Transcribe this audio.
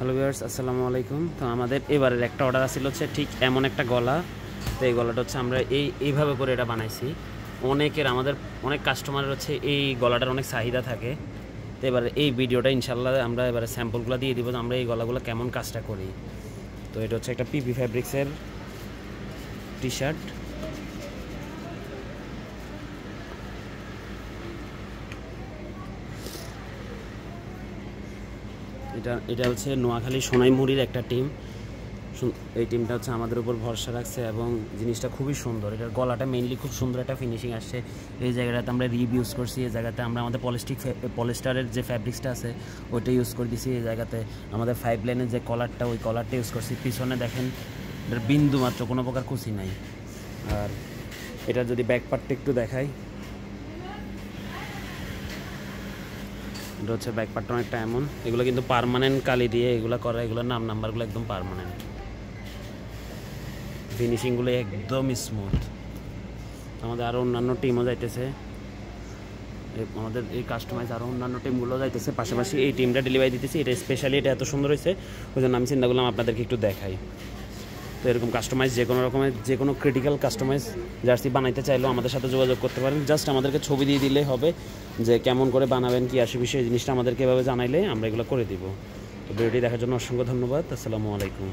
Hello viewers, আসসালামু আলাইকুম। তো আমাদের এবারের একটা অর্ডার আসছিল হচ্ছে ঠিক এমন একটা গলা। তো এই গলাটা হচ্ছে আমরা এইভাবে করে এটা বানাইছি। আমাদের অনেক কাস্টমারের হচ্ছে এই গলাটার অনেক চাহিদা থাকে। তো এবারে এই ভিডিওটা ইনশাল্লাহ আমরা এবারে স্যাম্পলগুলো দিয়ে দিব যে আমরা এই গলাগুলো কেমন কাজটা করি। তো এটা হচ্ছে একটা পিপি ফ্যাব্রিক্সের টি শার্ট। এটা হচ্ছে নোয়াখালী সোনাইমুড়ির একটা টিম। এই টিমটা হচ্ছে আমাদের উপর ভরসা রাখছে এবং জিনিসটা খুবই সুন্দর। এটার গলাটা মেইনলি খুব সুন্দর একটা ফিনিশিং আসছে। এই জায়গাটাতে আমরা রিব ইউজ করছি, এই জায়গাতে আমরা আমাদের পলিস্টারের যে ফ্যাব্রিক্সটা আছে ওইটা ইউজ করে দিছি। এই জায়গাতে আমাদের 5 লাইনের যে কলারটা ওই কলারটা ইউজ করছি। পিছনে দেখেন এটার বিন্দু মাত্র কোনো প্রকার কুচি নাই। আর এটা যদি ব্যাক পার্টটা একটু দেখাই, এটা হচ্ছে ব্যাক পার্টটা অনেকটা এমন। এগুলো কিন্তু পার্মানেন্ট কালি দিয়ে এগুলো করা, এগুলোর নাম্বারগুলো একদম পার্মানেন্ট, ফিনিশিংগুলো একদম স্মুথ। আমাদের আরও অন্যান্য টিমও যাইতেছে, আমাদের এই কাস্টমাইজ আরও অন্যান্য টিমগুলো যাইতেছে, পাশাপাশি এই টিমটা ডেলিভারি দিতেছি। এটা স্পেশালি এটা এত সুন্দর হয়েছে, ওই জন্য আমি চিন্তা করলাম আপনাদেরকে একটু দেখাই। তো এরকম কাস্টমাইজ যে কোনো ক্রিটিক্যাল কাস্টমাইজ জার্সি বানাইতে চাইলেও আমাদের সাথে যোগাযোগ করতে পারেন। জাস্ট আমাদেরকে ছবি দিয়ে দিলেই হবে যে কেমন করে বানাবেন, কি আসে বিষয়ে জিনিসটা আমাদেরকে এভাবে জানাইলে আমরা এগুলো করে দিব। তো ভিডিওটি দেখার জন্য অসংখ্য ধন্যবাদ। আসসালামু আলাইকুম।